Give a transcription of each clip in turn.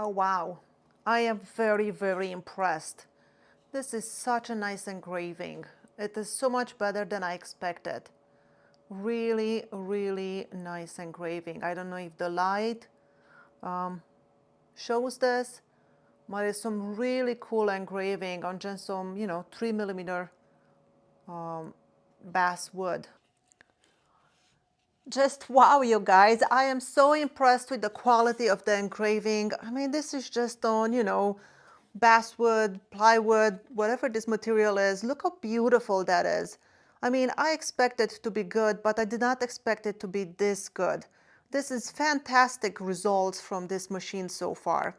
Oh wow, I am very, very impressed. This is such a nice engraving. It is so much better than I expected. Really, really nice engraving. I don't know if the light shows this, but it's some really cool engraving on just some, 3 millimeter basswood. Just wow, you guys. I am so impressed with the quality of the engraving. I mean, this is just on, basswood, plywood, whatever this material is. Look how beautiful that is. I mean, I expected it to be good, but I did not expect it to be this good. This is fantastic results from this machine so far.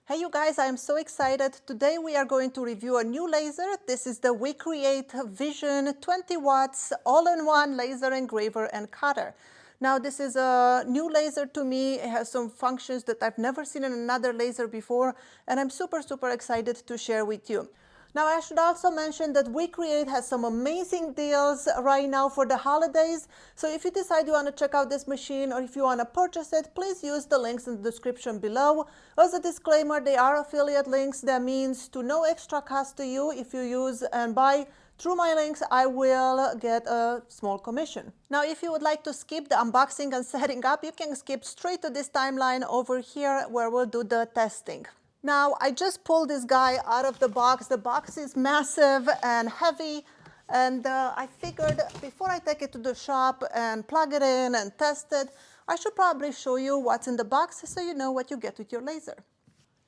Hey you guys, I am so excited. Today we are going to review a new laser. This is the WeCreat Vision 20 watts all-in-one laser engraver and cutter. Now this is a new laser to me. It has some functions that I've never seen in another laser before, and I'm super, super excited to share with you. Now I should also mention that WeCreat has some amazing deals right now for the holidays. So if you decide you want to check out this machine or if you want to purchase it, please use the links in the description below. As a disclaimer, they are affiliate links. That means to no extra cost to you. If you use and buy through my links, I will get a small commission. Now, if you would like to skip the unboxing and setting up, you can skip straight to this timeline over here where we'll do the testing. Now, I just pulled this guy out of the box. The box is massive and heavy, and I figured before I take it to the shop and plug it in and test it, I should probably show you what's in the box so you know what you get with your laser.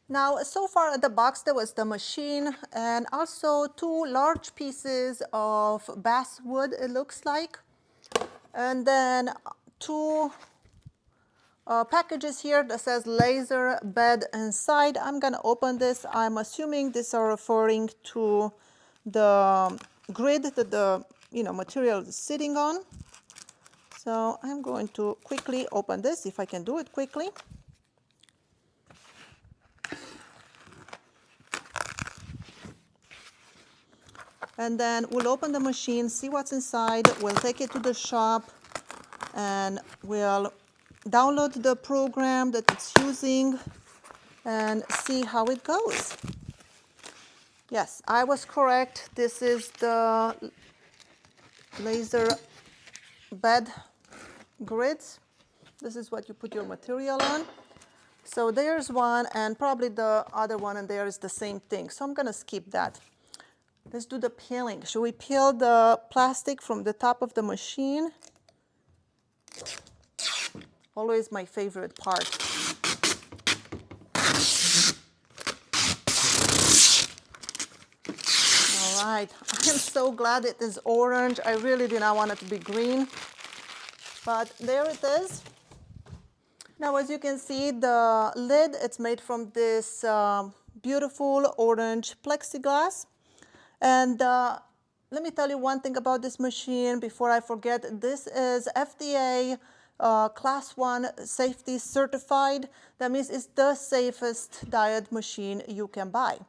Now, so far at the box, there was the machine and also two large pieces of basswood, it looks like, and then two packages here that says laser bed inside. I'm going to open this. I'm assuming these are referring to the grid that the material is sitting on. So I'm going to quickly open this if I can do it quickly. And then we'll open the machine, see what's inside. We'll take it to the shop and we'll download the program that it's using and see how it goes. Yes, I was correct. This is the laser bed grids. This is what you put your material on. So there's one, and probably the other one, and there is the same thing. So I'm going to skip that. Let's do the peeling. Should we peel the plastic from the top of the machine? Always my favorite part. All right, I am so glad it is orange. I really did not want it to be green, but there it is. Now, as you can see, the lid, it's made from this beautiful orange plexiglass. And let me tell you one thing about this machine before I forget. This is FDA Class 1 safety certified. That means it's the safest diode machine you can buy.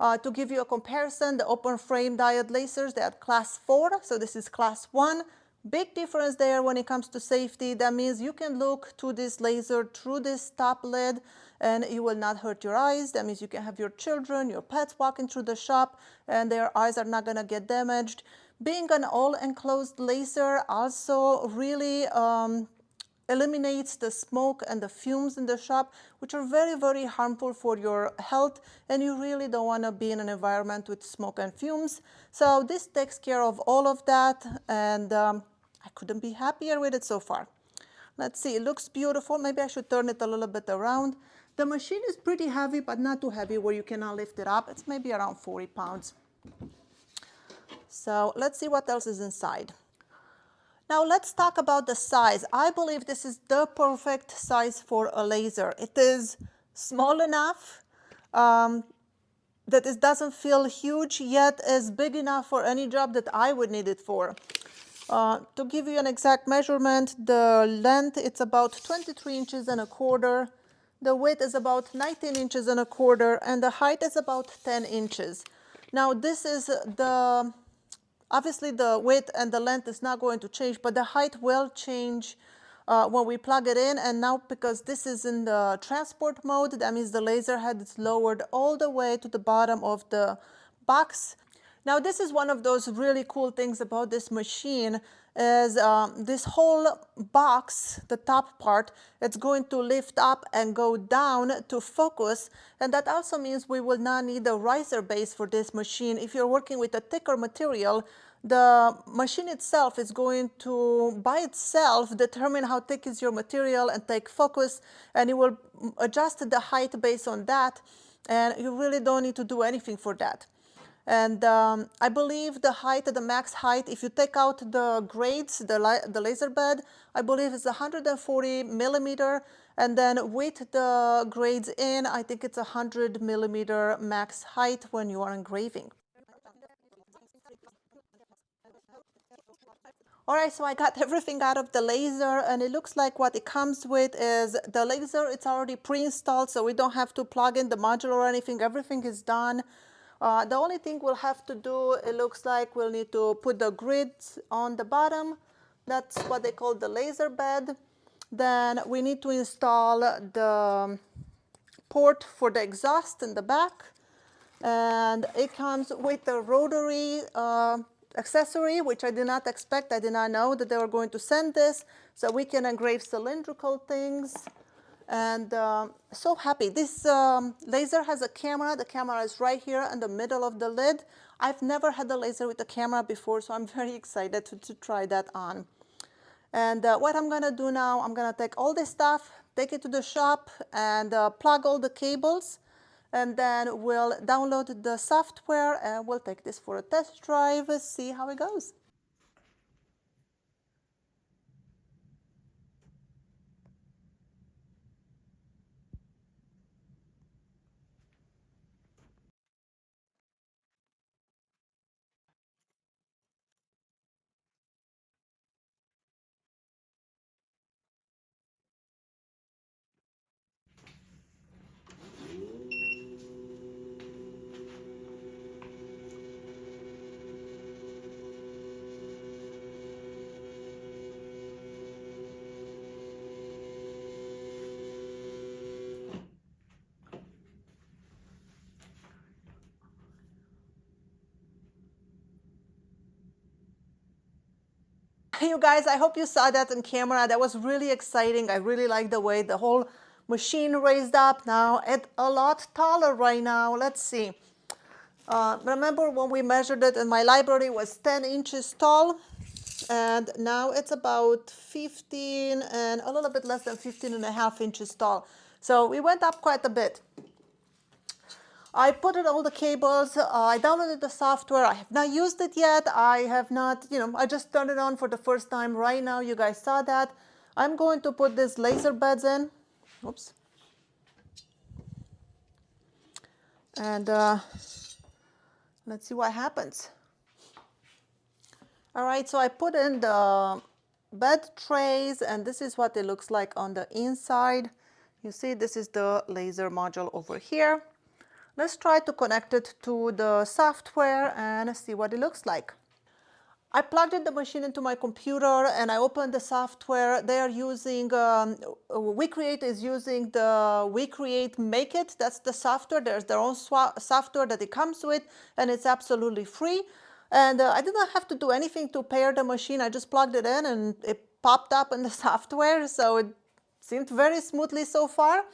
To give you a comparison, the open frame diode lasers, they're at Class 4, so this is Class 1. Big difference there when it comes to safety. That means you can look to this laser through this top lid and you will not hurt your eyes. That means you can have your children, your pets walking through the shop and their eyes are not going to get damaged. Being an all-enclosed laser also really eliminates the smoke and the fumes in the shop, which are very, very harmful for your health, and you really don't want to be in an environment with smoke and fumes. So this takes care of all of that, and I couldn't be happier with it so far. Let's see, it looks beautiful. Maybe I should turn it a little bit around. The machine is pretty heavy, but not too heavy where you cannot lift it up. It's maybe around 40 pounds. So let's see what else is inside. Now let's talk about the size. I believe this is the perfect size for a laser. It is small enough that it doesn't feel huge, yet is big enough for any job that I would need it for. To give you an exact measurement, the length, it's about 23 inches and a quarter. The width is about 19 inches and a quarter, and the height is about 10 inches. Now this is obviously the width and the length is not going to change, but the height will change when we plug it in. And now, because this is in the transport mode, that means the laser head is lowered all the way to the bottom of the box. Now, this is one of those really cool things about this machine is this whole box, the top part, it's going to lift up and go down to focus. And that also means we will not need a riser base for this machine. If you're working with a thicker material, the machine itself is going to, by itself, determine how thick is your material and take focus, and it will adjust the height based on that, and you really don't need to do anything for that. And I believe the height, the max height, if you take out the grades, the laser bed, I believe it's 140 millimeter. And then with the grades in, I think it's 100 millimeter max height when you are engraving. All right, so I got everything out of the laser, and it looks like what it comes with is the laser. It's already pre-installed, so we don't have to plug in the module or anything. Everything is done. The only thing we'll have to do, it looks like we'll need to put the grids on the bottom. That's what they call the laser bed. Then we need to install the port for the exhaust in the back. And it comes with a rotary accessory, which I did not expect. I did not know that they were going to send this, so we can engrave cylindrical things. And so happy. This laser has a camera. The camera is right here in the middle of the lid. I've never had a laser with a camera before, so I'm very excited to try that on. And what I'm going to do now, I'm going to take all this stuff, take it to the shop, and plug all the cables. And then we'll download the software, and we'll take this for a test drive, see how it goes. You guys, I hope you saw that on camera. That was really exciting. I really like the way the whole machine raised up. Now it's a lot taller right now. Let's see. Remember when we measured it in my library, it was 10 inches tall, and now it's about 15 and a little bit less than 15 and a half inches tall. So we went up quite a bit. I put in all the cables, I downloaded the software. I have not used it yet. I have not, I just turned it on for the first time right now. You guys saw that. I'm going to put these laser beds in. Oops. And let's see what happens. All right, so I put in the bed trays, and this is what it looks like on the inside. You see, this is the laser module over here. Let's try to connect it to the software and see what it looks like. I plugged in the machine into my computer and I opened the software. They are using, WeCreat is using the WeCreat Make It. That's the software. There's their own software that it comes with, and it's absolutely free. And I did not have to do anything to pair the machine. I just plugged it in and it popped up in the software. So it seemed very smoothly so far.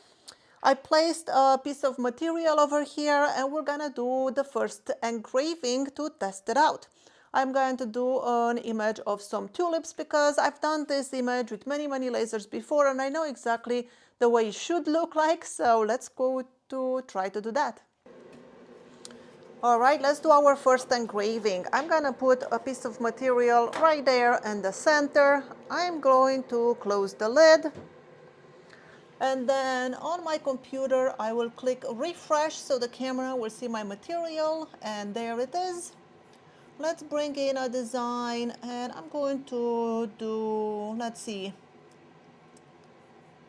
I placed a piece of material over here, and we're gonna do the first engraving to test it out. I'm going to do an image of some tulips because I've done this image with many lasers before, and I know exactly the way it should look like. So let's go to try to do that. All right, let's do our first engraving. I'm gonna put a piece of material right there in the center. I'm going to close the lid. And then on my computer, I will click refresh so the camera will see my material, and there it is. Let's bring in a design, and I'm going to do, let's see,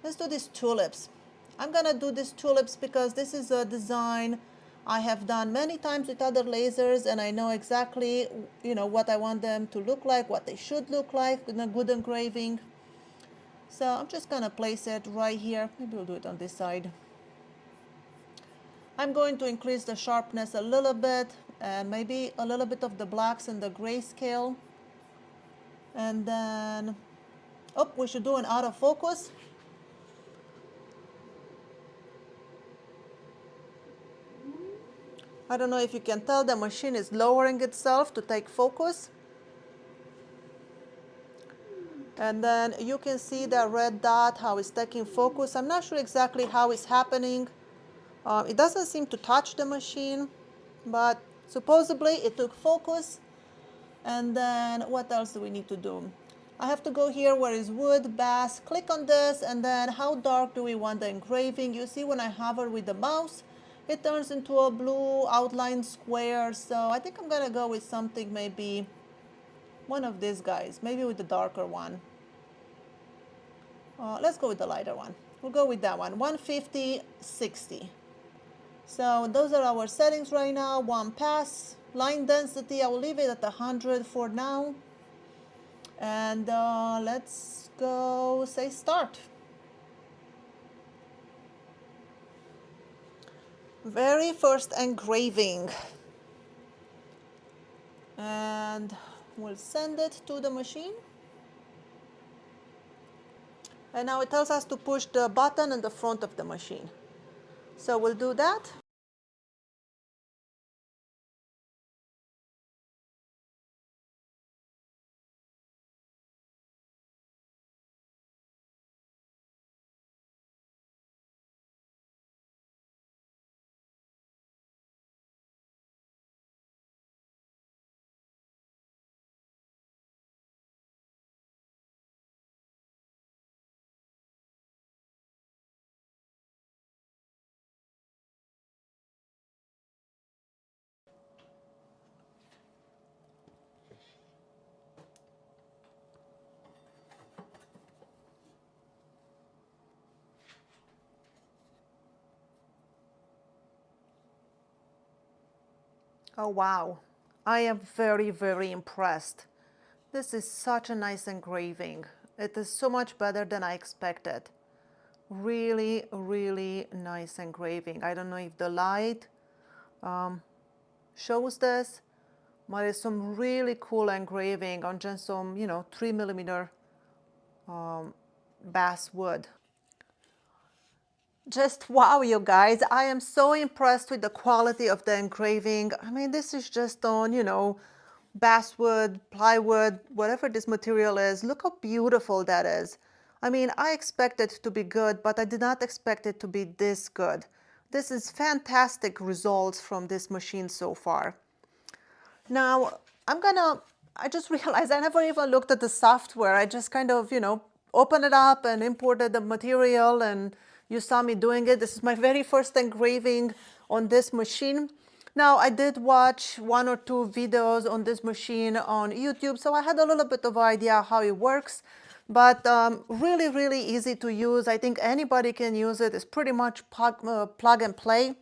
let's do these tulips. I'm gonna do these tulips because this is a design I have done many times with other lasers, and I know exactly, what I want them to look like, what they should look like in a good engraving. So I'm just gonna place it right here. Maybe we'll do it on this side. I'm going to increase the sharpness a little bit and maybe a little bit of the blacks and the grayscale. And then, oh, we should do an autofocus. I don't know if you can tell, the machine is lowering itself to take focus. And then you can see the red dot, how it's taking focus. I'm not sure exactly how it's happening. It doesn't seem to touch the machine, but supposedly it took focus. And then what else do we need to do? I have to go here where is wood, bass, click on this, and then how dark do we want the engraving? You see when I hover with the mouse, it turns into a blue outline square. So I think I'm gonna go with something, maybe one of these guys, maybe with the darker one. Let's go with the lighter one. We'll go with that one, 150, 60. So those are our settings right now. One pass, line density, I will leave it at 100 for now. And let's go say start. Very first engraving. And we'll send it to the machine. And now it tells us to push the button in the front of the machine. So we'll do that. Oh wow, I am very, very impressed. This is such a nice engraving. It is so much better than I expected. Really, really nice engraving. I don't know if the light shows this, but it's some really cool engraving on just some, 3mm basswood. Just wow, you guys. I am so impressed with the quality of the engraving. I mean, this is just on, basswood, plywood, whatever this material is. Look how beautiful that is. I mean, I expected it to be good, but I did not expect it to be this good. This is fantastic results from this machine so far. Now, I just realized I never even looked at the software. I just kind of, opened it up and imported the material, and you saw me doing it. This is my very first engraving on this machine. Now, I did watch one or two videos on this machine on YouTube, so I had a little bit of idea how it works, but really, really easy to use. I think anybody can use it. It's pretty much plug and play.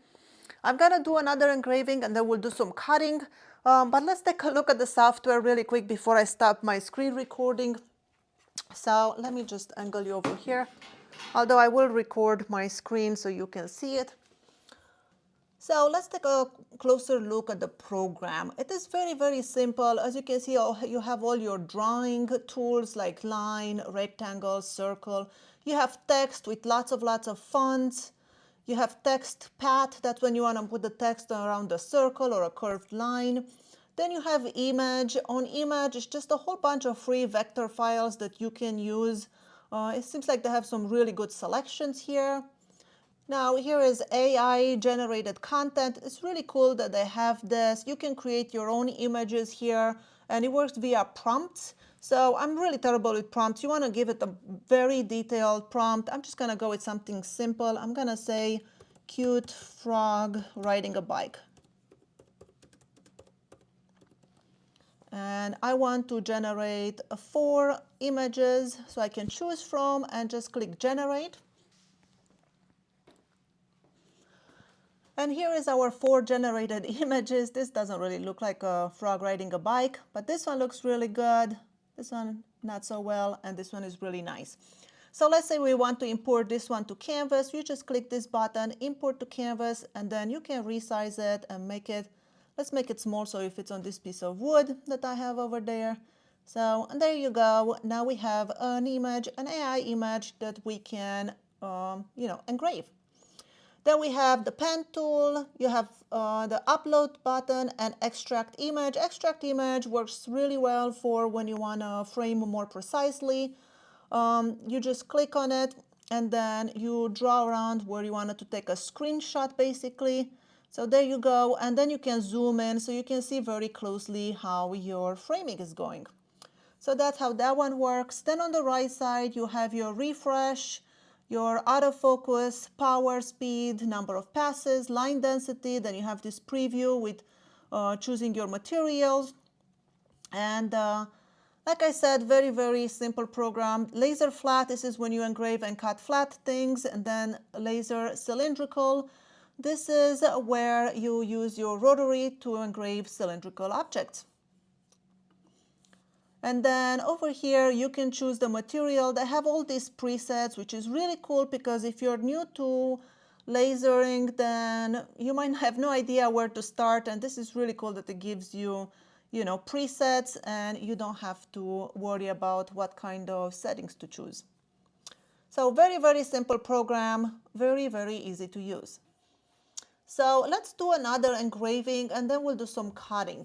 I'm gonna do another engraving and then we'll do some cutting. But let's take a look at the software really quick before I stop my screen recording. So let me just angle you over here. Although I will record my screen so you can see it. So let's take a closer look at the program. It is very, very simple. As you can see, you have all your drawing tools like line, rectangle, circle. You have text with lots of fonts. You have text path, that's when you want to put the text around a circle or a curved line. Then you have image. On image, it's just a whole bunch of free vector files that you can use. It seems like they have some really good selections here. Now here is AI generated content. It's really cool that they have this. You can create your own images here and it works via prompts. So I'm really terrible with prompts. You want to give it a very detailed prompt. I'm just going to go with something simple. I'm going to say cute frog riding a bike. And I want to generate 4 images so I can choose from and just click generate. And here is our 4 generated images. This doesn't really look like a frog riding a bike, but this one looks really good. This one not so well, and this one is really nice. So let's say we want to import this one to canvas. You just click this button, import to canvas, and then you can resize it and make it, let's make it small so it fits on this piece of wood that I have over there. So, and there you go. Now we have an image, an AI image that we can, engrave. Then we have the pen tool, you have the upload button and extract image. Extract image works really well for when you want to frame more precisely. You just click on it and then you draw around where you wanted to take a screenshot basically. So there you go, and then you can zoom in so you can see very closely how your framing is going. So that's how that one works. Then on the right side, you have your refresh, your autofocus, power, speed, number of passes, line density. Then you have this preview with choosing your materials. And like I said, very, very simple program. Laser flat, this is when you engrave and cut flat things. And then laser cylindrical, this is where you use your rotary to engrave cylindrical objects. And then over here, you can choose the material. They have all these presets, which is really cool because if you're new to lasering, then you might have no idea where to start. And this is really cool that it gives you, presets and you don't have to worry about what kind of settings to choose. So very, very simple program, very, very easy to use. So let's do another engraving and then we'll do some cutting.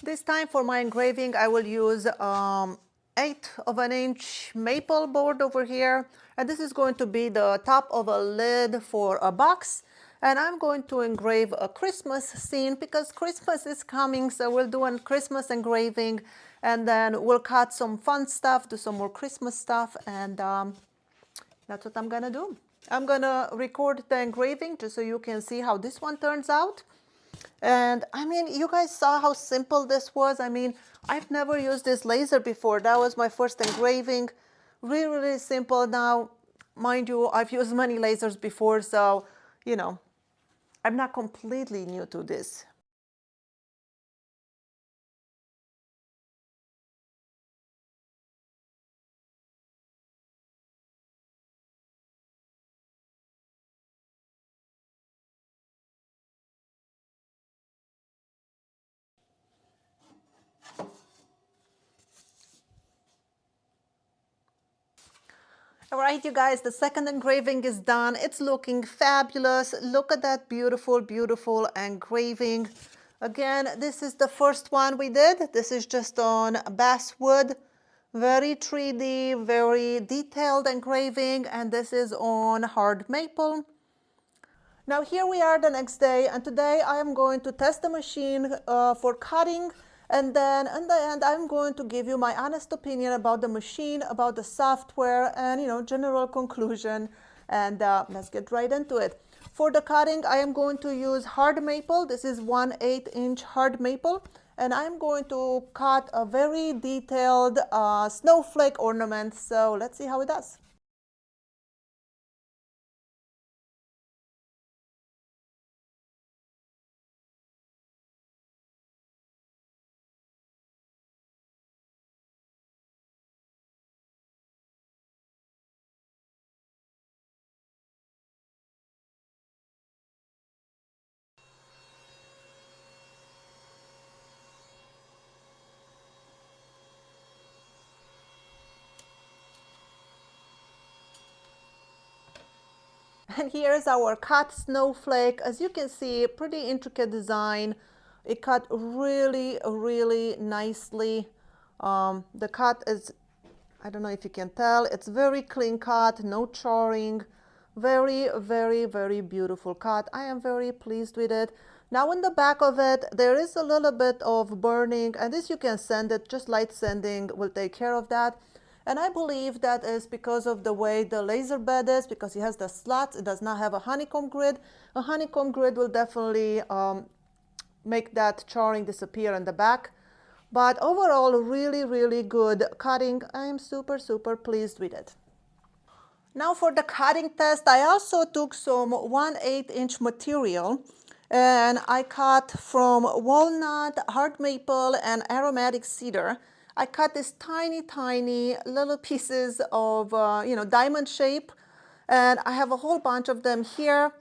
This time for my engraving, I will use 1/8 inch maple board over here. And this is going to be the top of a lid for a box. And I'm going to engrave a Christmas scene because Christmas is coming. So we'll do a Christmas engraving and then we'll cut some fun stuff, do some more Christmas stuff. And that's what I'm going to do. I'm going to record the engraving just so you can see how this one turns out. And I mean, you guys saw how simple this was. I mean, I've never used this laser before. That was my first engraving. Really, really simple. Now, mind you, I've used many lasers before, so, I'm not completely new to this. All right, you guys, the second engraving is done. It's looking fabulous. Look at that beautiful, beautiful engraving. Again, this is the first one we did. This is just on basswood. Very 3D, very detailed engraving. And this is on hard maple. Now here we are the next day, and today I am going to test the machine for cutting, and then in the end I'm going to give you my honest opinion about the machine, about the software, and general conclusion. And let's get right into it. For the cutting, I am going to use hard maple. This is 1/8 inch hard maple, and I'm going to cut a very detailed snowflake ornament. So let's see how it does. And here's our cut snowflake. As you can see, pretty intricate design. It cut really, really nicely. The cut is, I don't know if you can tell, it's very clean cut, no charring. Very, very, very beautiful cut. I am very pleased with it. Now in the back of it, there is a little bit of burning, and this you can sand it, just light sanding will take care of that. And I believe that is because of the way the laser bed is, because it has the slots, it does not have a honeycomb grid. A honeycomb grid will definitely make that charring disappear in the back. But overall, really, really good cutting. I am super, super pleased with it. Now for the cutting test, I also took some 1/8 inch material and I cut from walnut, hard maple, and aromatic cedar. I cut these tiny, tiny little pieces of, diamond shape, and I have a whole bunch of them here.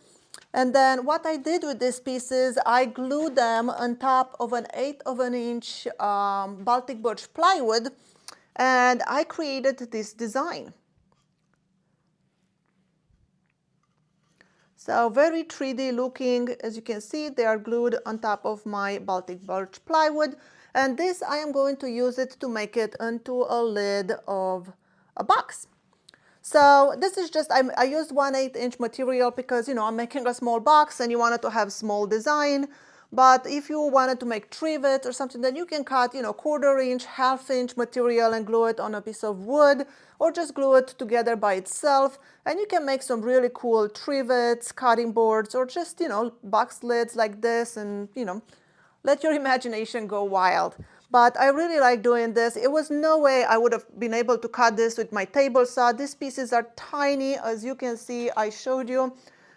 And then what I did with these pieces, I glued them on top of an 1/8 of an inch Baltic birch plywood, and I created this design. So very 3D looking. As you can see, they are glued on top of my Baltic birch plywood. And this, I am going to use it to make it into a lid of a box. So this is just, I used 1/8 inch material because, I'm making a small box and you wanted to have small design. But if you wanted to make trivets or something, then you can cut, 1/4 inch, 1/2 inch material and glue it on a piece of wood, or just glue it together by itself. And you can make some really cool trivets, cutting boards, or just, box lids like this, and, let your imagination go wild. But I really like doing this. It was no way I would have been able to cut this with my table saw. These pieces are tiny, as you can see, I showed you.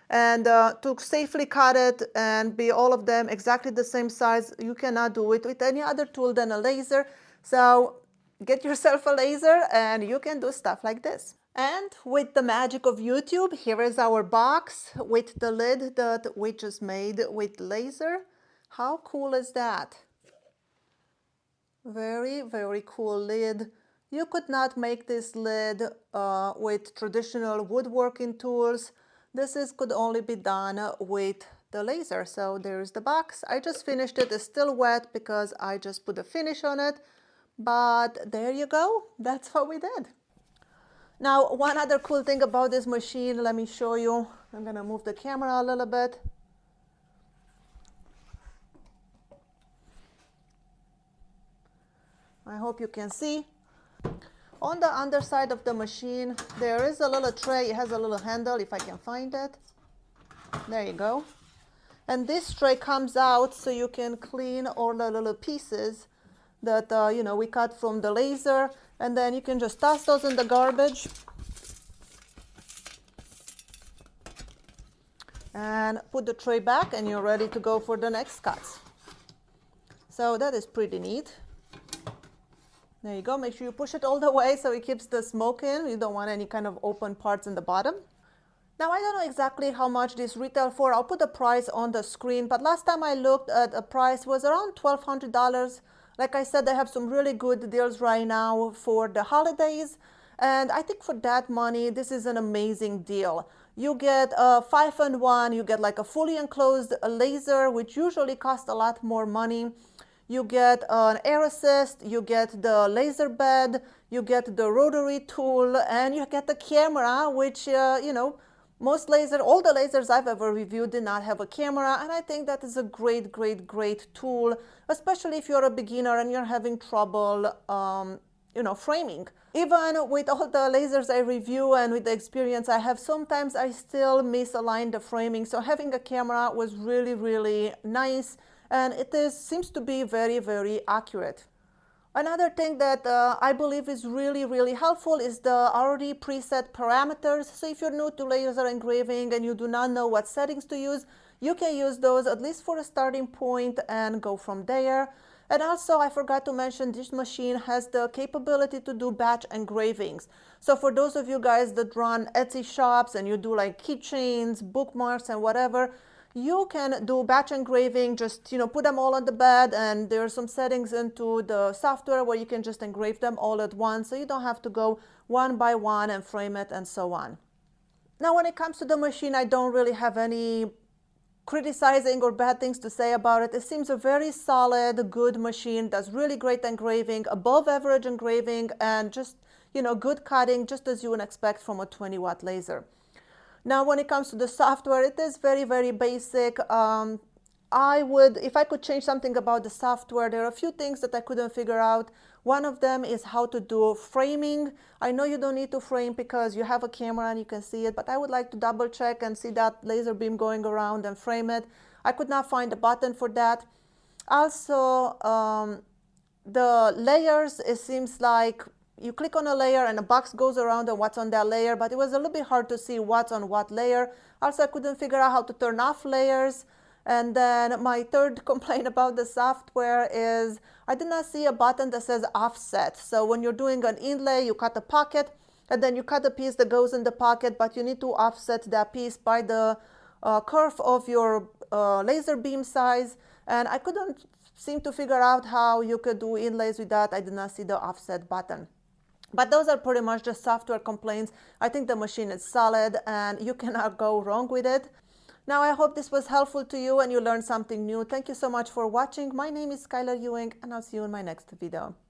And to safely cut it and be all of them exactly the same size, you cannot do it with any other tool than a laser. So get yourself a laser and you can do stuff like this. And with the magic of YouTube, here is our box with the lid that we just made with laser. How cool is that? Very, very cool lid. You could not make this lid with traditional woodworking tools. Could only be done with the laser. So there's the box. I just finished it. It's still wet because I just put a finish on it. But there you go. That's what we did. Now, one other cool thing about this machine, let me show you. I'm going to move the camera a little bit. I hope you can see. On the underside of the machine, there is a little tray. It has a little handle, if I can find it. There you go. And this tray comes out so you can clean all the little pieces that, we cut from the laser. And then you can just toss those in the garbage. And put the tray back and you're ready to go for the next cuts. So that is pretty neat. There you go. Make sure you push it all the way so it keeps the smoke in. You don't want any kind of open parts in the bottom. Now, I don't know exactly how much this retail for. I'll put the price on the screen. But last time I looked at a price was around $1,200. Like I said, they have some really good deals right now for the holidays. And I think for that money, this is an amazing deal. You get a 5-in-1. You get like a fully enclosed laser, which usually costs a lot more money. You get an air assist, you get the laser bed, you get the rotary tool, and you get the camera, which, all the lasers I've ever reviewed did not have a camera. And I think that is a great, great, great tool, especially if you're a beginner and you're having trouble, framing. Even with all the lasers I review and with the experience I have, sometimes I still misalign the framing. So having a camera was really, really nice. And seems to be very, very accurate. Another thing that I believe is really, really helpful is the already preset parameters. So if you're new to laser engraving and you do not know what settings to use, you can use those at least for a starting point and go from there. And also, I forgot to mention, this machine has the capability to do batch engravings. So for those of you guys that run Etsy shops and you do like keychains, bookmarks, and whatever, you can do batch engraving, just put them all on the bed, and there are some settings into the software where you can just engrave them all at once, so you don't have to go one by one and frame it and so on. Now, when it comes to the machine, I don't really have any criticizing or bad things to say about it. It seems a very solid, good machine, does really great engraving, above average engraving, and just, good cutting, just as you would expect from a 20-watt laser. Now, when it comes to the software, it is very, very basic. If I could change something about the software, there are a few things that I couldn't figure out. One of them is how to do framing. I know you don't need to frame because you have a camera and you can see it, but I would like to double check and see that laser beam going around and frame it. I could not find a button for that. Also, the layers, it seems like you click on a layer and a box goes around and what's on that layer, but it was a little bit hard to see what's on what layer. Also, I couldn't figure out how to turn off layers. And then my third complaint about the software is I did not see a button that says offset. So when you're doing an inlay, you cut a pocket and then you cut a piece that goes in the pocket, but you need to offset that piece by the curve of your laser beam size. And I couldn't seem to figure out how you could do inlays with that. I did not see the offset button. But those are pretty much just software complaints. I think the machine is solid and you cannot go wrong with it. Now, I hope this was helpful to you and you learned something new. Thank you so much for watching. My name is Skylar Ewing and I'll see you in my next video.